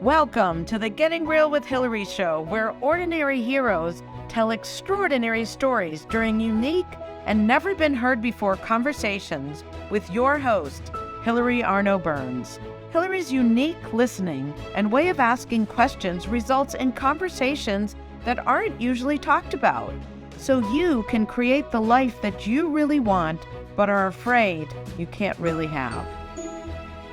Welcome to the Getting Real with Hilary show, where ordinary heroes tell extraordinary stories during unique and never been heard before conversations with your host, Hilary Arno Burns. Hilary's unique listening and way of asking questions results in conversations that aren't usually talked about, so you can create the life that you really want but are afraid you can't really have.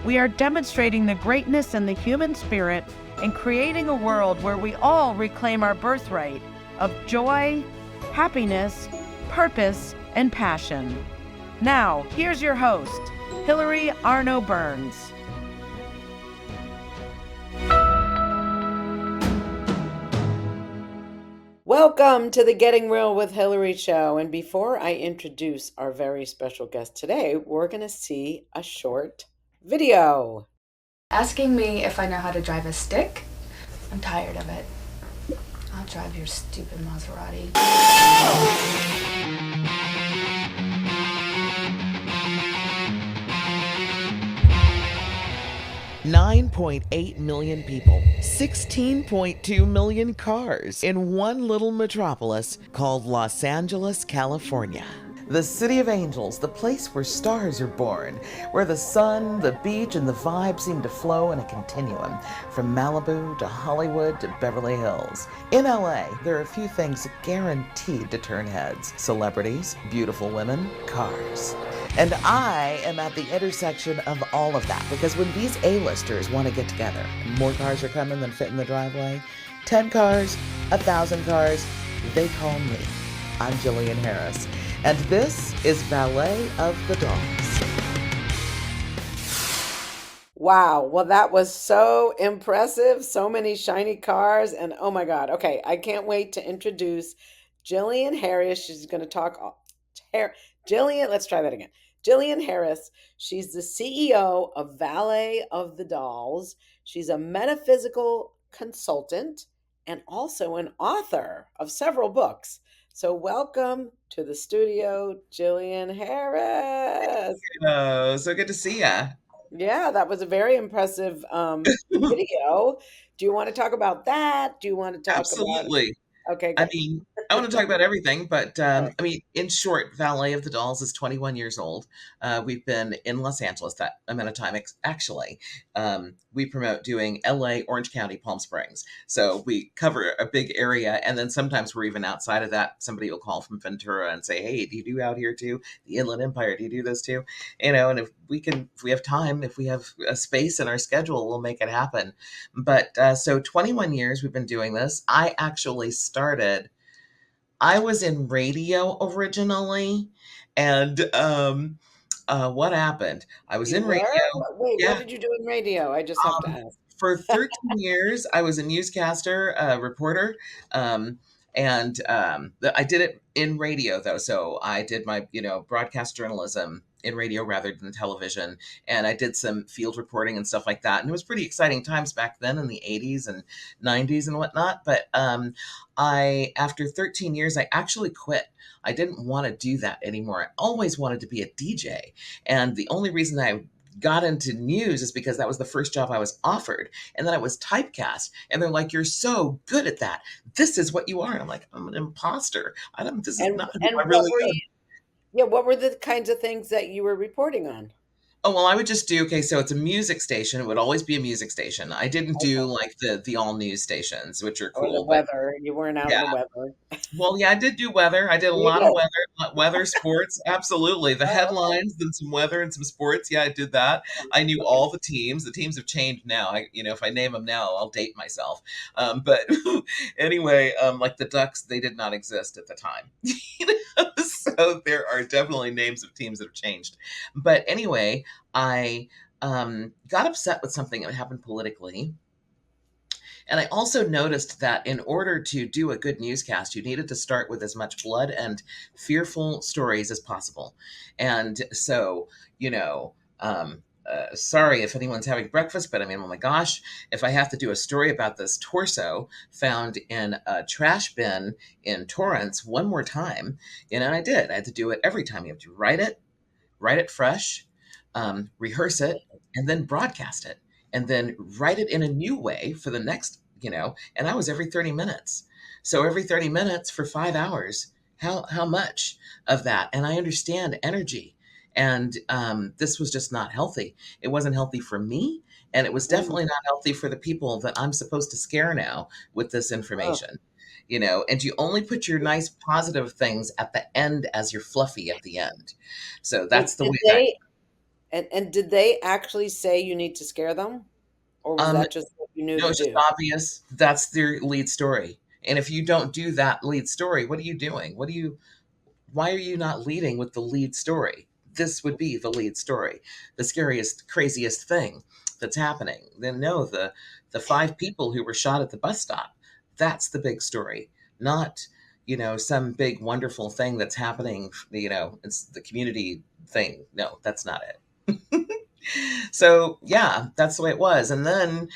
We are demonstrating the greatness in the human spirit and creating a world where we all reclaim our birthright of joy, happiness, purpose, and passion. Now, here's your host, Hilary Arno Burns. Welcome to the Getting Real with Hilary show. And before I introduce our very special guest today, we're going to see a short video. Asking me if I know how to drive a stick? I'm tired of it. I'll drive your stupid Maserati. 9.8 million people, 16.2 million cars in one little metropolis called Los Angeles, California. The City of Angels, the place where stars are born, where the sun, the beach, and the vibe seem to flow in a continuum, from Malibu to Hollywood to Beverly Hills. In LA, there are a few things guaranteed to turn heads: celebrities, beautiful women, cars. And I am at the intersection of all of that, because when these A-listers want to get together, more cars are coming than fit in the driveway. 10 cars, 1,000 cars, they call me. I'm Gillian Harris. And this is Valet of the Dolls. Wow. Well, that was so impressive. So many shiny cars. And oh my God. Okay. I can't wait to introduce Gillian Harris. She's going to talk. Gillian, let's try that again. Gillian Harris. She's the CEO of Valet of the Dolls. She's a metaphysical consultant and also an author of several books. So welcome to the studio, Gillian Harris. Oh, so good to see ya. Yeah, that was a very impressive video. Do you want to talk about that? Do you want to talk about... Absolutely. Okay, I great. mean, I want to talk about everything, but All right. in short, Valet of the Dolls is 21 years old. We've been in Los Angeles that amount of time, actually. We promote doing LA, Orange County, Palm Springs. So we cover a big area, and then sometimes we're even outside of that. Somebody will call from Ventura and say, hey, do you do out here too? The Inland Empire, do you do this too? And if we have time, if we have a space in our schedule, we'll make it happen. But so 21 years we've been doing this. I was in radio originally, and what happened? I was You in were? radio. Wait, what Yeah. did you do in radio? I just have to Um, ask. for 13 years, I was a newscaster, reporter, I did it in radio though. So I did my, broadcast journalism in radio rather than television, and I did some field reporting and stuff like that. And it was pretty exciting times back then in the 80s and 90s and whatnot. But after 13 years, I actually quit. I didn't want to do that anymore. I always wanted to be a DJ, and the only reason I got into news is because that was the first job I was offered. And then I was typecast. And they're like, you're so good at that. This is what you are. And I'm like, I'm an imposter. This is And not who and I what really were am. you... Yeah, what were the kinds of things that you were reporting on? Oh, well, I would just do, okay, so it's a music station. It would always be a music station. I didn't do Okay. like the all news stations, which are Or the cool, but weather. You weren't out in yeah. the weather. Well, yeah, I did do weather. I did a You lot of did. weather, sports. Absolutely. The Oh, okay. headlines, then some weather and some sports. Yeah, I did that. I knew Okay. all the teams. The teams have changed now. If I name them now, I'll date myself. But anyway, like the Ducks, they did not exist at the time. So there are definitely names of teams that have changed. But anyway, I got upset with something that happened politically. And I also noticed that in order to do a good newscast, you needed to start with as much blood and fearful stories as possible. And so, sorry if anyone's having breakfast, but I mean, oh my gosh, if I have to do a story about this torso found in a trash bin in Torrance one more time, and I did. I had to do it every time. You have to write it fresh, rehearse it, and then broadcast it. and then write it in a new way for the next, and I was every 30 minutes. So every 30 minutes for 5 hours, how much of that? And I understand energy. And this was just not healthy. It wasn't healthy for me. And it was Mm. definitely not healthy for the people that I'm supposed to scare now with this Oh. information. And you only put your nice positive things at the end as your fluffy at the end. So But that's the did way that. they and did they actually say you need to scare them? Or was um that just what you knew no, to it's just do? obvious. That's their lead story. And if you don't do that lead story, what are you doing? Why are you not leading with the lead story? This would be the lead story, the scariest, craziest thing that's happening. Then no, the 5 people who were shot at the bus stop, that's the big story, not some big wonderful thing that's happening. It's the community thing. No, that's not it. So yeah, that's the way it was. And then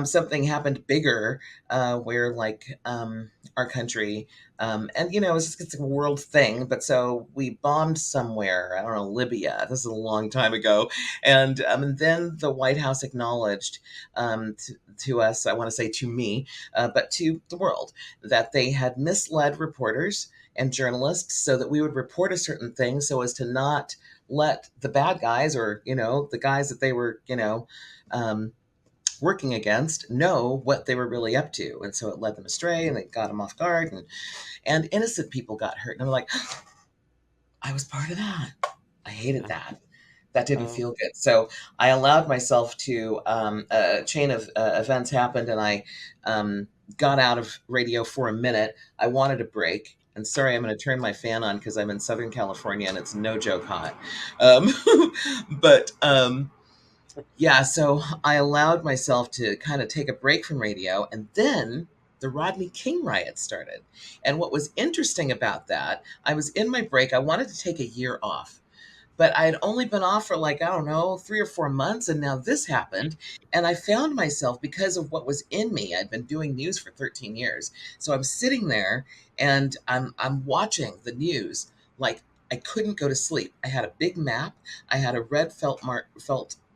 something happened bigger, where like our country, and it's a world thing, but so we bombed somewhere, I don't know, Libya. This is a long time ago. And then the White House acknowledged, to us, I want to say to me, but to the world, that they had misled reporters and journalists so that we would report a certain thing so as to not let the bad guys, or the guys that they were um, working against, know what they were really up to. And so it led them astray, and it got them off guard, and innocent people got hurt. And I'm like, I was part of that. I hated that. That didn't Oh. feel good. So I allowed myself to, a chain of events happened, and I got out of radio for a minute. I wanted a break. And sorry, I'm going to turn my fan on because I'm in Southern California and it's no joke hot. Um, but yeah, so I allowed myself to kind of take a break from radio. And then the Rodney King riot started. And what was interesting about that, I was in my break. I wanted to take a year off, but I had only been off for like, I don't know, 3 or 4 months. And now this happened. And I found myself, because of what was in me, I'd been doing news for 13 years. So I'm sitting there and I'm watching the news. Like, I couldn't go to sleep. I had a big map. I had a red felt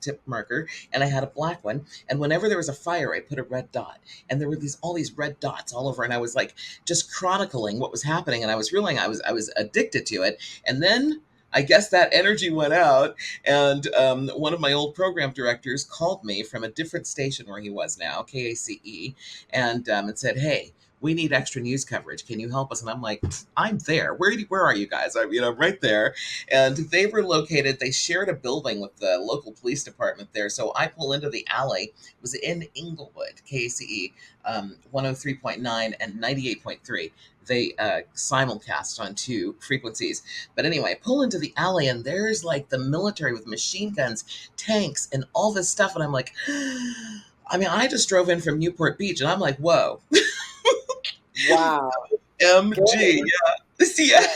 tip marker, and I had a black one. And whenever there was a fire, I put a red dot. And there were all these red dots all over. And I was like just chronicling what was happening. And I was realizing I was addicted to it. And then I guess that energy went out, and one of my old program directors called me from a different station where he was now, KACE, and said, "Hey, we need extra news coverage. Can you help us?" And I'm like, "I'm there. Where are you guys?" I'm right there. And they were located. They shared a building with the local police department there. So I pull into the alley. It was in Inglewood, KACE, 103.9 and 98.3. They simulcast on 2 frequencies. But anyway, I pull into the alley, and there's like the military with machine guns, tanks, and all this stuff. And I'm like, I mean, I just drove in from Newport Beach, and I'm like, whoa. Wow. MG, Good. yeah.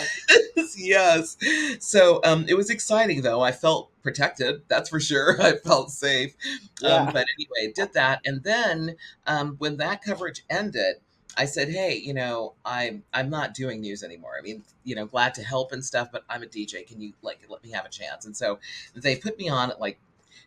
Yes, yes. So it was exciting, though. I felt protected, that's for sure. I felt safe. Yeah. But anyway, did that. And then when that coverage ended, I said, "Hey, I'm not doing news anymore. I mean, glad to help and stuff, but I'm a DJ. Can you like let me have a chance?" And so they put me on at like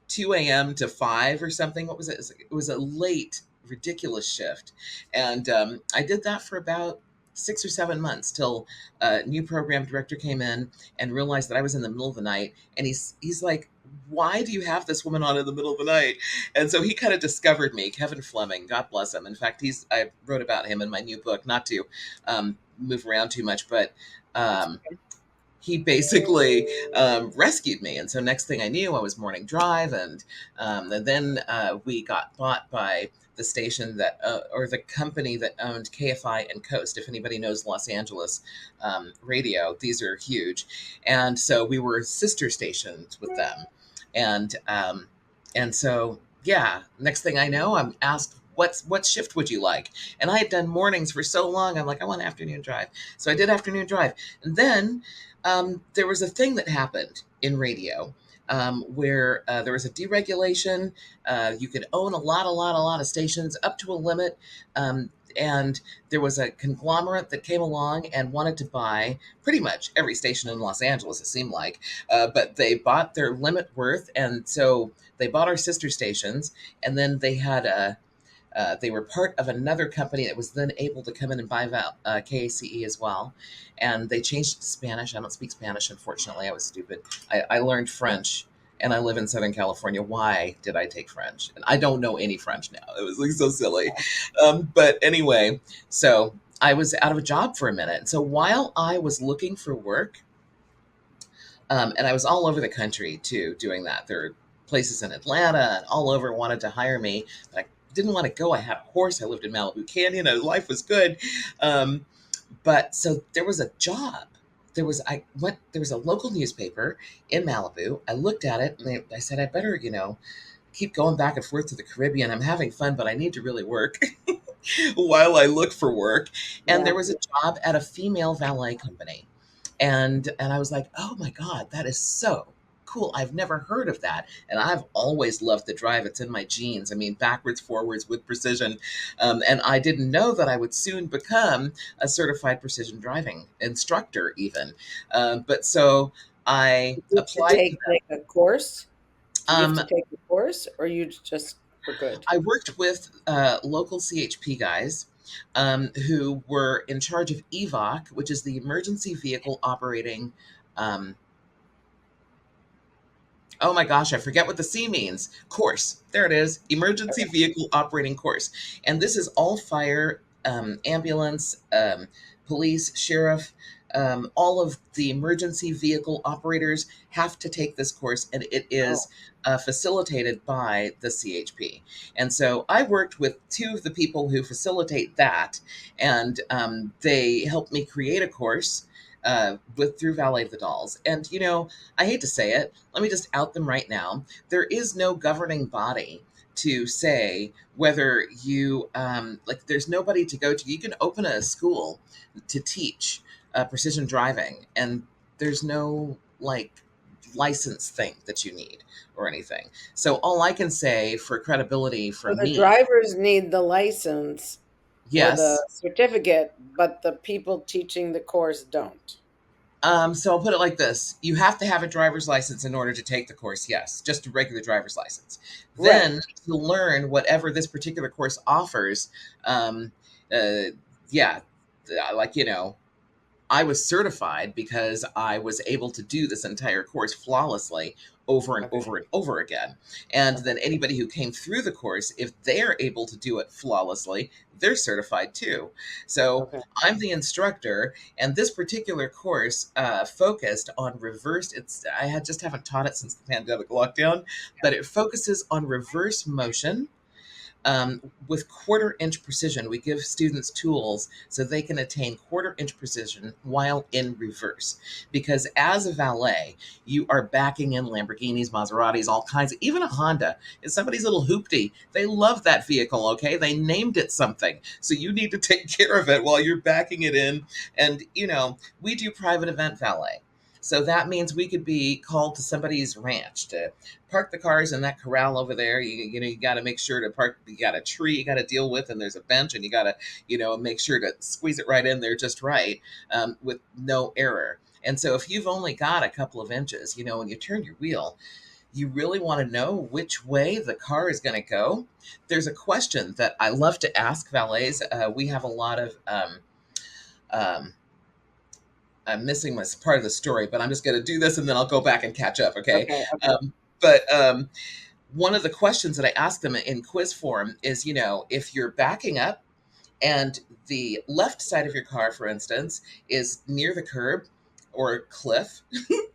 2 a.m. to 5 or something. What was it? It was a late, ridiculous shift. And I did that for about 6 or 7 months till a new program director came in and realized that I was in the middle of the night. And he's like, "Why do you have this woman on in the middle of the night?" And so he kind of discovered me, Kevin Fleming, God bless him. In fact, I wrote about him in my new book, not to move around too much, but he basically rescued me. And so next thing I knew, I was morning drive, and then we got bought by the station that, or the company that owned KFI and Coast. If anybody knows Los Angeles radio, these are huge. And so we were sister stations with them. And so, yeah, next thing I know, I'm asked, what shift would you like? And I had done mornings for so long. I'm like, I want afternoon drive. So I did afternoon drive. And then there was a thing that happened in radio where there was a deregulation. You could own a lot of stations up to a limit. and there was a conglomerate that came along and wanted to buy pretty much every station in Los Angeles, it seemed like. But they bought their limit worth, and so they bought our sister stations, and then they had they were part of another company that was then able to come in and buy KACE as well. And they changed it to Spanish. I don't speak Spanish, unfortunately. I was stupid. I learned French, and I live in Southern California. Why did I take French? And I don't know any French now. It was like so silly. But anyway, so I was out of a job for a minute. And so while I was looking for work, and I was all over the country too, doing that. There were places in Atlanta and all over wanted to hire me, but I didn't want to go. I had a horse. I lived in Malibu Canyon, and life was good. But so there was a job. There was a local newspaper in Malibu. I looked at it and I said, I better, keep going back and forth to the Caribbean. I'm having fun, but I need to really work while I look for work. And there was a job at a female valet company. And I was like, oh my God, that is so cool. I've never heard of that. And I've always loved the drive. It's in my genes. I mean, backwards, forwards with precision. And I didn't know that I would soon become a certified precision driving instructor even. But so I applied to take a course. Do you have them. to take a course, or you just were good? I worked with local CHP guys who were in charge of EVOC, which is the Emergency Vehicle Operating. Oh my gosh, I forget what the C means. Course. There it is. Emergency Vehicle Operating Course. And this is all fire, ambulance, police, sheriff, all of the emergency vehicle operators have to take this course, and it is facilitated by the CHP. And so I worked with two of the people who facilitate that, and they helped me create a course through Valet of the Dolls. And, I hate to say it, let me just out them right now. There is no governing body to say whether you, there's nobody to go to. You can open a school to teach precision driving, and there's no, license thing that you need or anything. So all I can say for credibility from So the me. drivers need the license or Yes. the certificate, but the people teaching the course don't. So I'll put it like this. You have to have a driver's license in order to take the course. Yes. Just a regular driver's license. Then to learn whatever this particular course offers. Yeah, I was certified because I was able to do this entire course flawlessly over and over and over again. And then anybody who came through the course, if they're able to do it flawlessly, they're certified too. So I'm the instructor, and this particular course focused on reverse. I just haven't taught it since the pandemic lockdown, but it focuses on reverse motion. With quarter-inch precision. We give students tools so they can attain quarter-inch precision while in reverse. Because as a valet, you are backing in Lamborghinis, Maseratis, all kinds of, even a Honda. It's somebody's little hoopty. They love that vehicle, okay? They named it something. So you need to take care of it while you're backing it in. And, we do private event valet. So that means we could be called to somebody's ranch to park the cars in that corral over there. You got to make sure to park. You got a tree you got to deal with, and there's a bench, and you got to, make sure to squeeze it right in there just right with no error. And so if you've only got a couple of inches, when you turn your wheel, you really want to know which way the car is going to go. There's a question that I love to ask valets. We have a lot of I'm missing my part of the story, but I'm just going to do this and then I'll go back and catch up. Okay. But one of the questions that I ask them in quiz form is, if you're backing up and the left side of your car, for instance, is near the curb or cliff,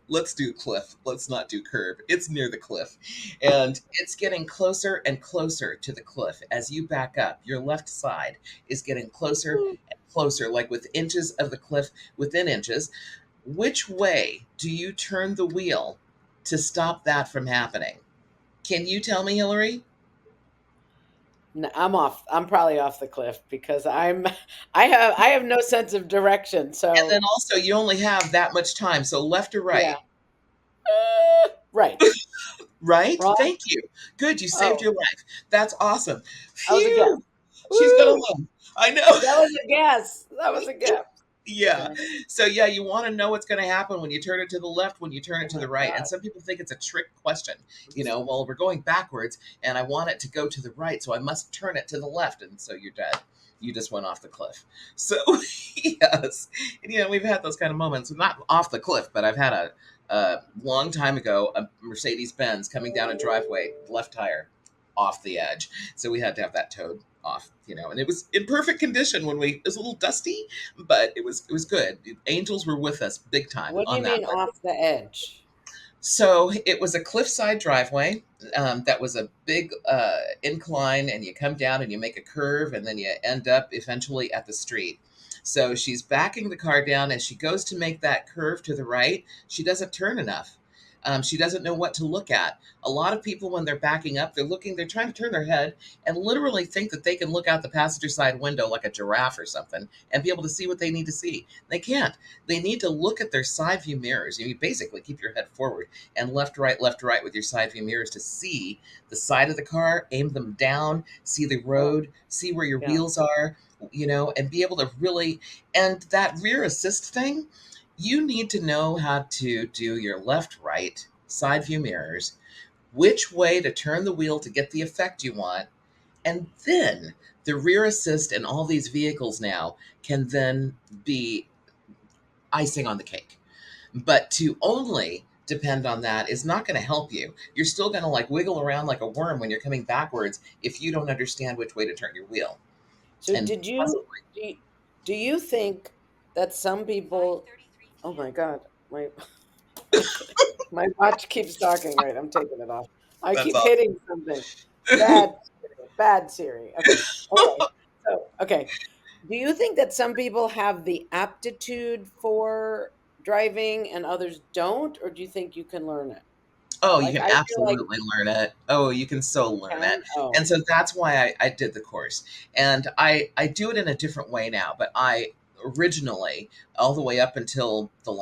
let's do cliff. Let's not do curb. It's near the cliff. And it's getting closer and closer to the cliff. As you back up, your left side is getting closer and closer, like with inches of the cliff within inches. Which way do you turn the wheel to stop that from happening? Can you tell me, Hilary? No, I'm off. I'm probably off the cliff because I have no sense of direction. So And then also you only have that much time. So left or right? Right. Right? Wrong. Thank you. Good. You saved your life. That's awesome. That was a Phew. She's gonna Woo! live. I know. That was a guess. That was a guess. Yeah. Okay. So yeah, you want to know what's going to happen when you turn it to the left, when you turn it Oh to my the right. And God. some people think it's a trick question. Well, we're going backwards and I want it to go to the right, so I must turn it to the left. And so you're dead. You just went off the cliff. So yes. And, we've had those kind of moments. Not off the cliff, but I've had a long time ago, a Mercedes Benz coming down a driveway, left tire off the edge. So we had to have that towed off, and it was in perfect condition it was a little dusty, but it was good. Angels were with us big time What do on you that mean one. off the edge? So it was a cliffside driveway that was a big incline, and you come down and you make a curve, and then you end up eventually at the street. So she's backing the car down. As she goes to make that curve to the right, she doesn't turn enough. She doesn't know what to look at. A lot of people, when they're backing up, they're trying to turn their head and literally think that they can look out the passenger side window like a giraffe or something and be able to see what they need to see. They can't. They need to look at their side view mirrors. You basically keep your head forward and left, right with your side view mirrors to see the side of the car, aim them down, see the road, see where your Yeah. wheels are, and be able to really, and that rear assist thing, you need to know how to do your left, right, side view mirrors, which way to turn the wheel to get the effect you want. And then the rear assist in all these vehicles now can then be icing on the cake. But to only depend on that is not going to help you. You're still going to wiggle around like a worm when you're coming backwards if you don't understand which way to turn your wheel. So And do you think that some people, oh my God, my my watch keeps talking, right? I'm taking it off. I that's keep awesome. hitting something. Bad, bad Siri. Okay. Okay. So, okay. Do you think that some people have the aptitude for driving and others don't, or do you think you can learn it? Oh, you Like, can I feel like absolutely learn it. Oh, you can so you learn it. can. Oh, And so that's why I did the course. And I do it in a different way now, but I originally, all the way up until the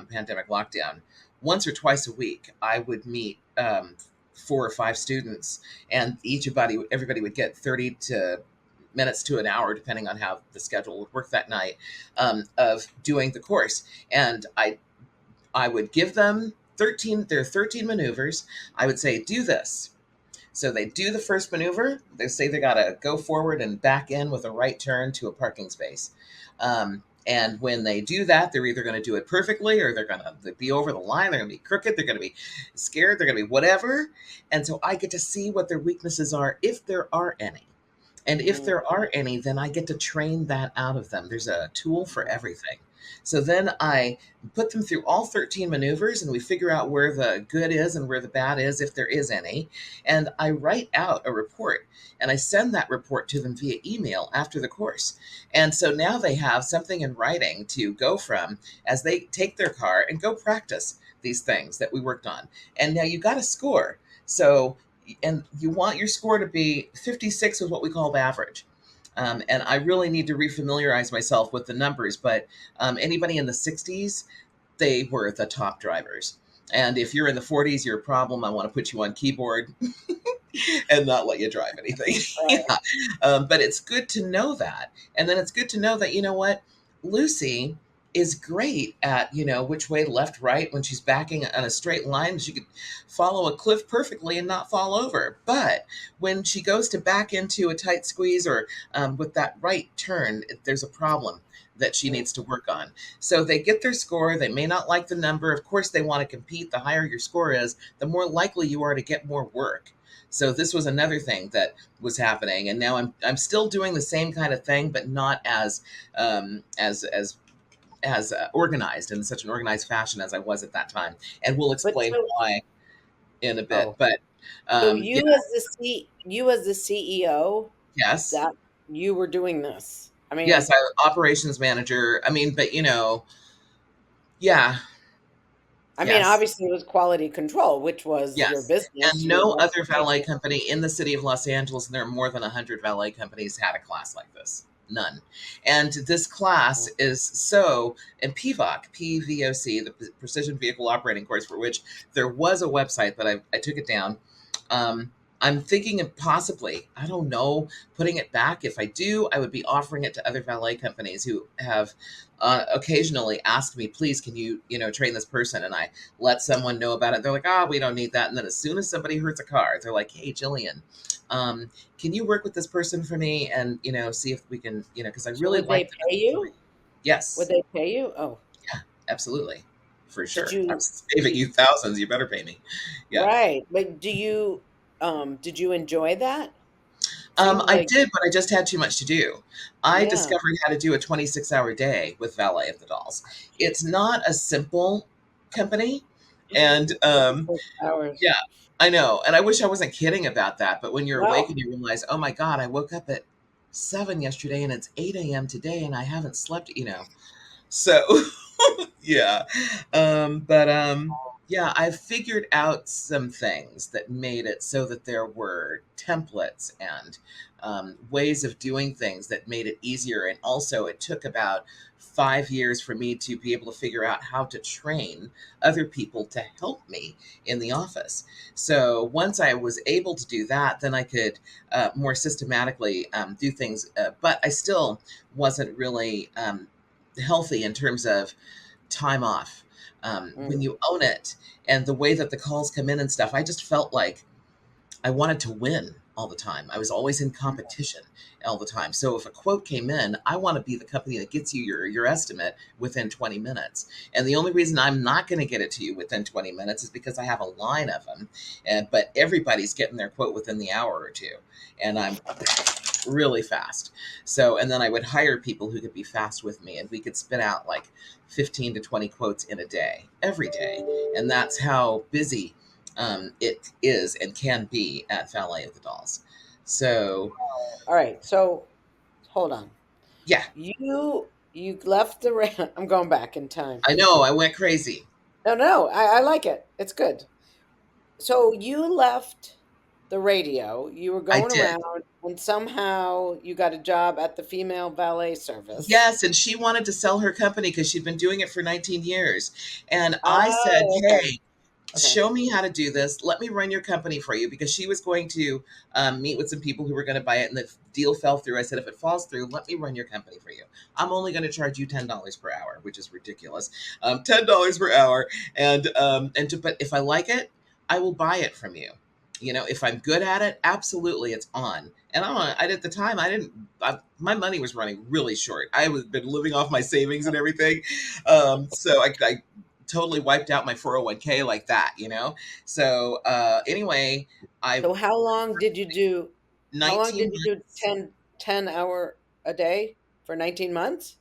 pandemic lockdown, once or twice a week, I would meet 4 or 5 students, and everybody would get 30 to minutes to an hour, depending on how the schedule would work that night, of doing the course. And I would give them 13 maneuvers. I would say, do this. So they do the first maneuver. They say they got to go forward and back in with a right turn to a parking space. And when they do that, they're either going to do it perfectly or they're going to be over the line. They're going to be crooked. They're going to be scared. They're going to be whatever. And so I get to see what their weaknesses are, if there are any. And if mhm, there are any, then I get to train that out of them. There's a tool for everything. So then I put them through all 13 maneuvers and we figure out where the good is and where the bad is, if there is any. And I write out a report and I send that report to them via email after the course. And so now they have something in writing to go from as they take their car and go practice these things that we worked on. And now you got a score. So and you want your score to be 56 is what we call the average. And I really need to refamiliarize myself with the numbers, but anybody in the 60s, they were the top drivers. And if you're in the 40s, you're a problem. I want to put you on keyboard and not let you drive anything. right. Yeah. But it's good to know that. And then it's good to know that, you know what, Lucy is great at, which way, left, right, when she's backing on a straight line. She could follow a cliff perfectly and not fall over. But when she goes to back into a tight squeeze or with that right turn, there's a problem that she needs to work on. So they get their score. They may not like the number. Of course, they want to compete. The higher your score is, the more likely you are to get more work. So this was another thing that was happening, and now I'm still doing the same kind of thing, but not as organized in such an organized fashion as I was at that time, and we'll But explain why in a bit. oh, But so yeah, you as the CEO, yes, that you were doing this. I yes, mean, I operations manager. I mean, but yeah, yes. obviously it was quality control, which was your Yes, business. and You were no running other a valet business. company in the city of Los Angeles, and there are more than 100 valet companies, had a class like this. None. And this class is so, and PVOC, the Precision Vehicle Operating Course, for which there was a website, but I took it down. I'm thinking of possibly, I don't know, putting it back. If I do, I would be offering it to other valet companies who have occasionally asked me, please, can you, train this person? And I let someone know about it. They're like, we don't need that. And then as soon as somebody hurts a car, they're like, hey, Jillian, can you work with this person for me? And, see if we can, because I So really would they like the pay you? Would Yes, they pay you? Oh, yeah, absolutely. For did sure. I'm you? saving you thousands. You better pay me. Yeah. Right. But did you enjoy that? Seems I like, did, but I just had too much to do. I yeah. discovered how to do a 26-hour day with Valet of the Dolls. It's not a simple company. And 6 hours. yeah, I know. And I wish I wasn't kidding about that. But when you're awake No. and you realize, oh my God, I woke up at 7 yesterday and it's 8 a.m. today and I haven't slept. So yeah. Yeah, I've figured out some things that made it so that there were templates and ways of doing things that made it easier. And also, it took about 5 years for me to be able to figure out how to train other people to help me in the office. So once I was able to do that, then I could more systematically do things. But I still wasn't really healthy in terms of time off. When Mm. you own it and the way that the calls come in and stuff, I just felt like I wanted to win all the time. I was always in competition all the time. So if a quote came in, I want to be the company that gets you your estimate within 20 minutes. And the only reason I'm not going to get it to you within 20 minutes is because I have a line of them. But everybody's getting their quote within the hour or two. And I'm really fast. So, and then I would hire people who could be fast with me, and we could spit out like 15 to 20 quotes in a day, every day. And that's how busy it is and can be at Valet of the Dolls. So, All right. So hold on. yeah, You left the I'm going back in time. I know I went crazy. No, no, I like it. It's good. So you left the radio. You were I going did. around, and somehow you got a job at the female valet service. Yes, and she wanted to sell her company because she'd been doing it for 19 years. And I said, Oh, okay. hey, Okay. show me how to do this. Let me run your company for you, because she was going to meet with some people who were going to buy it, and the deal fell through. I said, if it falls through, let me run your company for you. I'm only going to charge you $10 per hour, which is ridiculous. $10 per hour, but if I like it, I will buy it from you. If I'm good at it, absolutely, it's on. And at the time, my money was running really short. I was been living off my savings and everything, so I totally wiped out my 401k like that. So anyway, I So how long 19 did you do months, 10 hour a day for 19 months?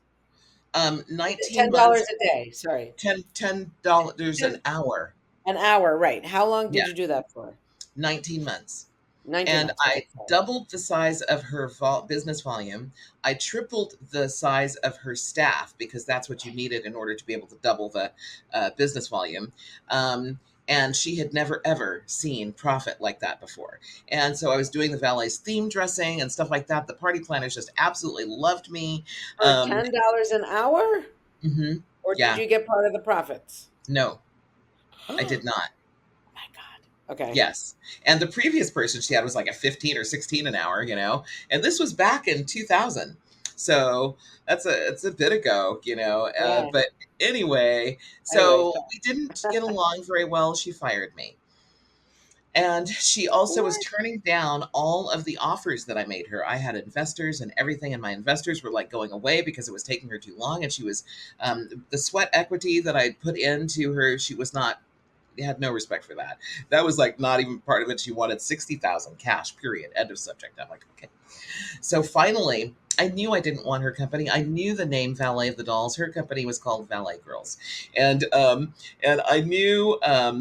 19 $10 months, a day, sorry. $10 an 10 hour. an hour, right. How long Yeah, did you do that for? 19 months. 19 And months. Okay, I sorry. doubled the size of her business volume. I tripled the size of her staff, because that's what you needed in order to be able to double the business volume. And she had never, ever seen profit like that before. And so I was doing the valet's theme dressing and stuff like that. The party planners just absolutely loved me. For $10 an hour? Mhm. Or did Yeah, you get part of the profits? no, I Oh did not. my God. Okay. Yes. And the previous person she had was like a 15 or 16 an hour. And this was back in 2000. So it's a bit ago. Yeah. But anyway, Anyway, so we didn't get along very well. She fired me. And she also was what? turning down all of the offers that I made her. I had investors and everything, and my investors were like going away because it was taking her too long. And she was, the sweat equity that I put into her, she was not, had no respect for that. That was like not even part of it. She wanted 60,000 cash, period. End of subject. I'm like, okay. So finally, I knew I didn't want her company. I knew the name Valet of the Dolls. Her company was called Valet Girls, and I knew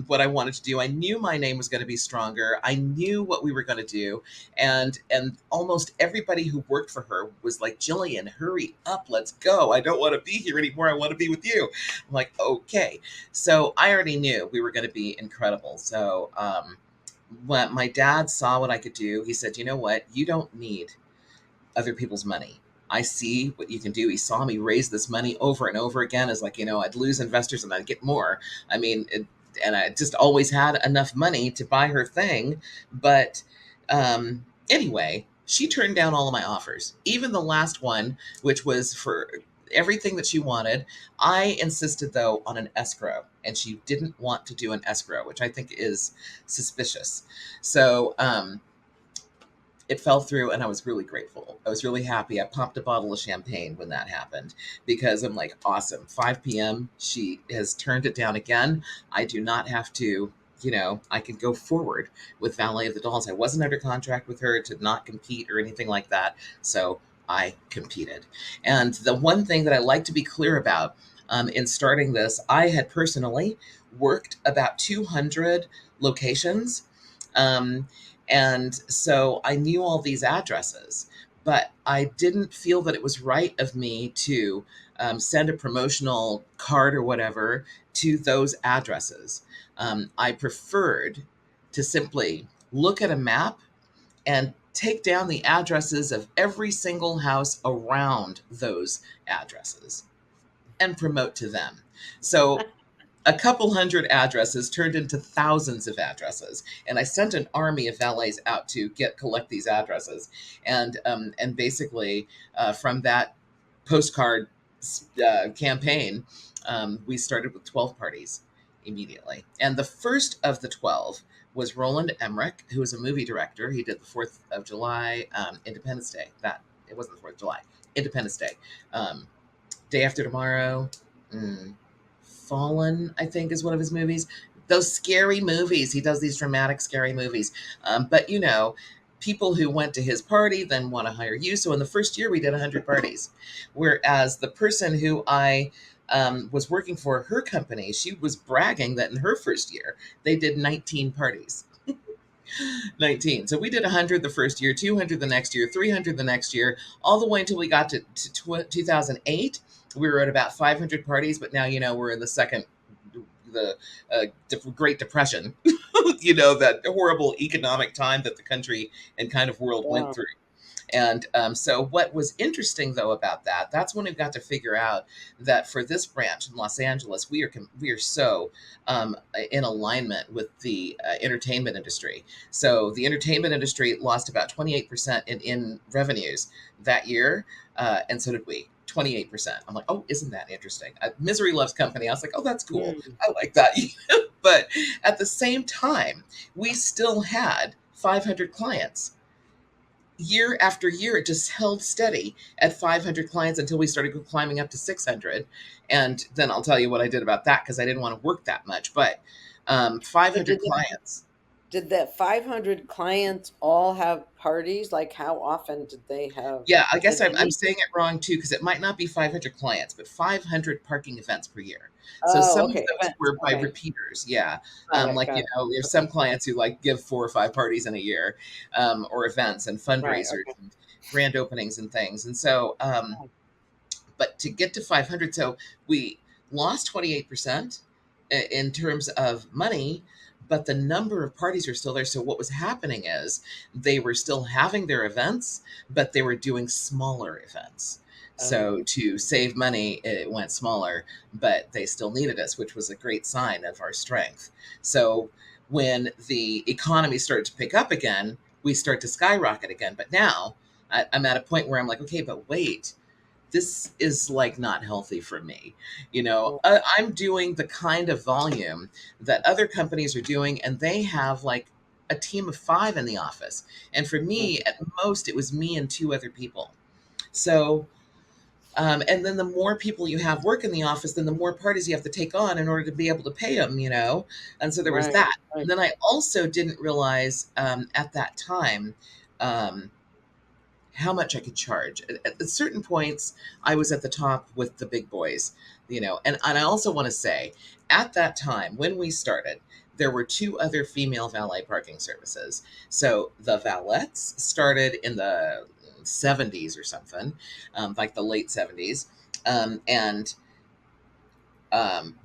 what I wanted to do. I knew my name was going to be stronger. I knew what we were going to do, and almost everybody who worked for her was like, "Jillian, hurry up, let's go. I don't want to be here anymore. I want to be with you." I'm like, okay. So I already knew we were going to be incredible. So when my dad saw what I could do, he said, "You know what? You don't need other people's money. I see what you can do." He saw me raise this money over and over again. As like, I'd lose investors and I'd get more. I mean, and I just always had enough money to buy her thing. But Anyway, she turned down all of my offers, even the last one, which was for everything that she wanted. I insisted, though, on an escrow, and she didn't want to do an escrow, which I think is suspicious. So, it fell through, and I was really grateful. I was really happy. I popped a bottle of champagne when that happened because I'm like, awesome. 5 p.m. She has turned it down again. I do not have to, I can go forward with Valet of the Dolls. I wasn't under contract with her to not compete or anything like that. So I competed. And the one thing that I like to be clear about in starting this, I had personally worked about 200 locations. And so I knew all these addresses, but I didn't feel that it was right of me to send a promotional card or whatever to those addresses. I preferred to simply look at a map and take down the addresses of every single house around those addresses and promote to them. So a couple hundred addresses turned into thousands of addresses, and I sent an army of valets out to collect these addresses, and basically from that postcard campaign, we started with 12 parties immediately, and the first of the 12 was Roland Emmerich, who was a movie director. He did the 4th of July, Independence Day. That it wasn't the 4th of July, Independence Day, Day After Tomorrow. Fallen, I think, is one of his movies. Those scary movies. He does these dramatic, scary movies. But, people who went to his party then want to hire you. So in the first year, we did 100 parties. Whereas the person who I was working for, her company, she was bragging that in her first year, they did 19 parties. 19. So we did 100 the first year, 200 the next year, 300 the next year, all the way until we got to 2008. We were at about 500 parties, but now, we're in the Great Depression, that horrible economic time that the country and kind of world went through. And so what was interesting, though, about that's when we got to figure out that for this branch in Los Angeles, we are so in alignment with the entertainment industry. So the entertainment industry lost about 28% in revenues that year, and so did we. 28%. I'm like, oh, isn't that interesting? Misery Loves Company. I was like, oh, that's cool. I like that. But at the same time, we still had 500 clients. Year after year, it just held steady at 500 clients until we started climbing up to 600. And then I'll tell you what I did about that, because I didn't want to work that much. But 500 clients. Did that 500 clients all have parties? Like, how often did they have? Yeah, I guess I'm saying it wrong too, because it might not be 500 clients, but 500 parking events per year. So some of those were by repeaters. Yeah. There's some clients who give 4 or 5 parties in a year, or events and fundraisers and grand openings and things. And so, but to get to 500, so we lost 28% in terms of money, but the number of parties are still there. So what was happening is they were still having their events, but they were doing smaller events. So to save money, it went smaller, but they still needed us, which was a great sign of our strength. So when the economy started to pick up again, we start to skyrocket again. But now I'm at a point where I'm like, okay, but wait, this is not healthy for me. I'm doing the kind of volume that other companies are doing, and they have a team of 5 in the office. And for me, at most, it was me and 2 other people. So, and then the more people you have work in the office, then the more parties you have to take on in order to be able to pay them, And so there was that. And then I also didn't realize at that time, how much I could charge. At certain points, I was at the top with the big boys, and I also want to say, at that time, when we started, there were 2 other female valet parking services. So the valets started in the 70s or something, the late 70s. And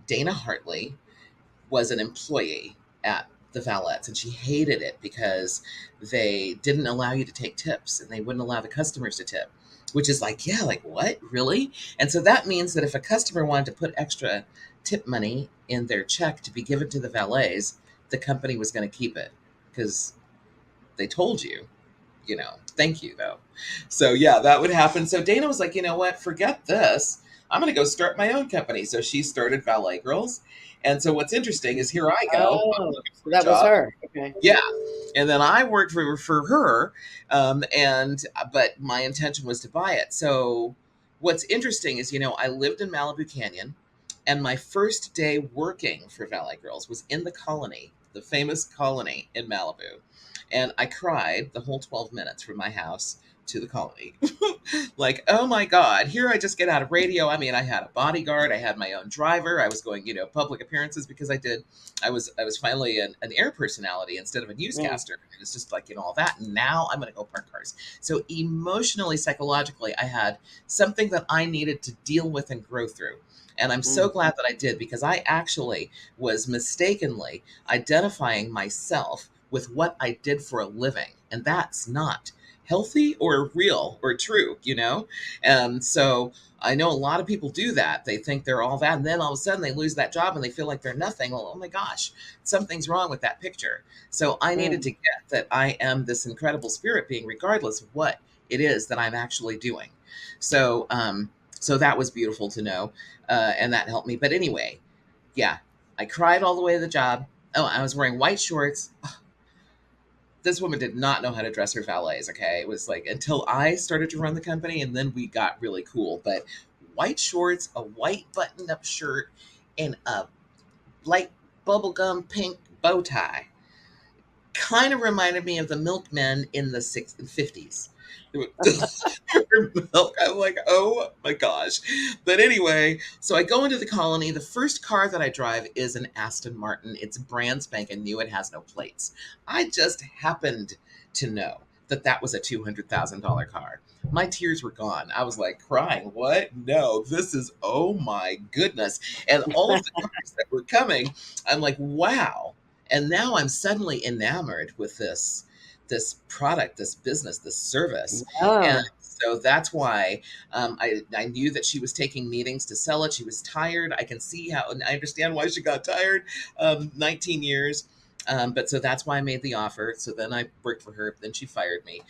Dana Hartley was an employee at the valets, and she hated it because they didn't allow you to take tips, and they wouldn't allow the customers to tip, which is what, really? And so that means that if a customer wanted to put extra tip money in their check to be given to the valets, the company was going to keep it, because they told you, thank you though. So yeah, that would happen. So Dana was like, you know what, forget this. I'm going to go start my own company. So she started Valet Girls. And so what's interesting is here I go. I'm Oh, looking so for a that was job. her. Okay. Yeah. And then I worked for her. But my intention was to buy it. So what's interesting is, I lived in Malibu Canyon, and my first day working for Valet Girls was in the Colony, the famous Colony in Malibu. And I cried the whole 12 minutes from my house to the Colony. Like, oh my God, here I just get out of radio. I mean, I had a bodyguard, I had my own driver, I was going, public appearances because I was finally an air personality instead of a newscaster. It was just like, all that. And now I'm going to go park cars. So emotionally, psychologically, I had something that I needed to deal with and grow through. And I'm so glad that I did, because I actually was mistakenly identifying myself with what I did for a living. And that's not healthy or real or true, And so I know a lot of people do that. They think they're all that, and then all of a sudden they lose that job and they feel like they're nothing. Well, oh my gosh, something's wrong with that picture. So I needed to get that I am this incredible spirit being, regardless of what it is that I'm actually doing. So, so that was beautiful to know, and that helped me. But anyway, yeah, I cried all the way to the job. Oh, I was wearing white shorts. This woman did not know how to dress her valets. Okay. It was like, until I started to run the company, and then we got really cool, but white shorts, a white buttoned up shirt, and a light bubblegum pink bow tie kind of reminded me of the milkmen in the 50s. Milk. I'm like, oh my gosh. But anyway, so I go into the Colony. The first car that I drive is an Aston Martin. It's brand spanking new. It has no plates. I just happened to know that was a $200,000 car. My tears were gone. I was like crying. What? No, this is, oh my goodness. And all of the cars that were coming, I'm like, wow. And now I'm suddenly enamored with this product, this business, this service. And so that's why I knew that she was taking meetings to sell it. She was tired. I can see how, and I understand why she got tired. 19 years. But so that's why I made the offer. So then I worked for her. Then she fired me.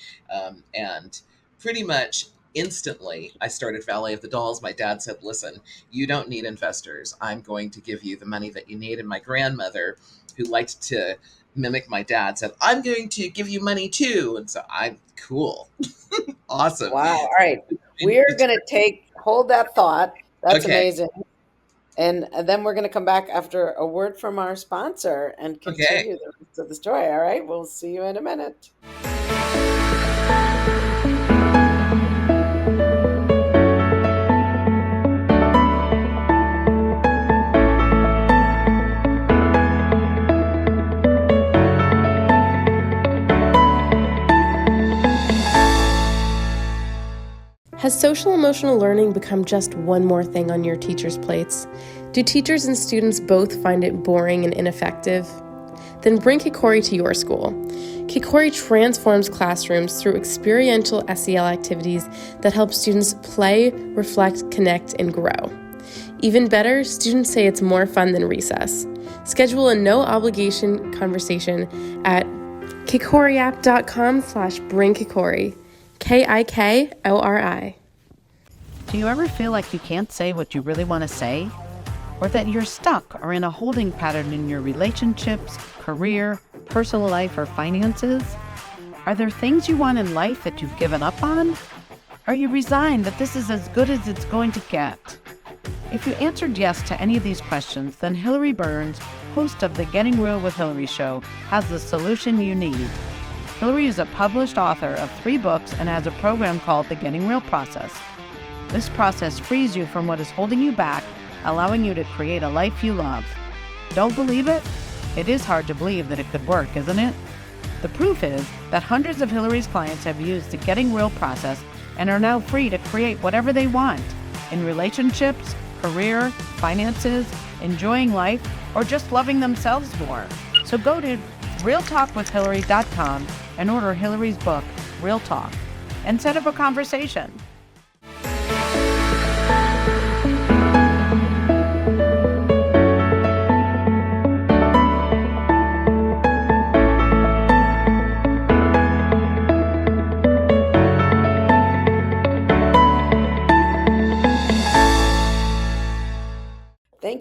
And pretty much instantly I started Valet of the Dolls. My dad said, listen, you don't need investors. I'm going to give you the money that you need. And my grandmother, who liked to mimic my dad, said, I'm going to give you money too. And so I'm cool. Awesome. Wow. All right. We're going to hold that thought. That's amazing. And then we're going to come back after a word from our sponsor and continue the rest of the story. All right. We'll see you in a minute. Has social-emotional learning become just one more thing on your teachers' plates? Do teachers and students both find it boring and ineffective? Then bring Kikori to your school. Kikori transforms classrooms through experiential SEL activities that help students play, reflect, connect, and grow. Even better, students say it's more fun than recess. Schedule a no-obligation conversation at kikoriapp.com/bringkikori. Kikori. Do you ever feel like you can't say what you really want to say? Or that you're stuck or in a holding pattern in your relationships, career, personal life, or finances? Are there things you want in life that you've given up on? Are you resigned that this is as good as it's going to get? If you answered yes to any of these questions, then Hilary Burns, host of the Getting Real with Hilary show, has the solution you need. Hilary is a published author of 3 books and has a program called the Getting Real process. This process frees you from what is holding you back, allowing you to create a life you love. Don't believe it? It is hard to believe that it could work, isn't it? The proof is that hundreds of Hilary's clients have used the Getting Real process and are now free to create whatever they want in relationships, career, finances, enjoying life, or just loving themselves more. So go to realtalkwithhilary.com and order Hilary's book, Real Talk, and set up a conversation.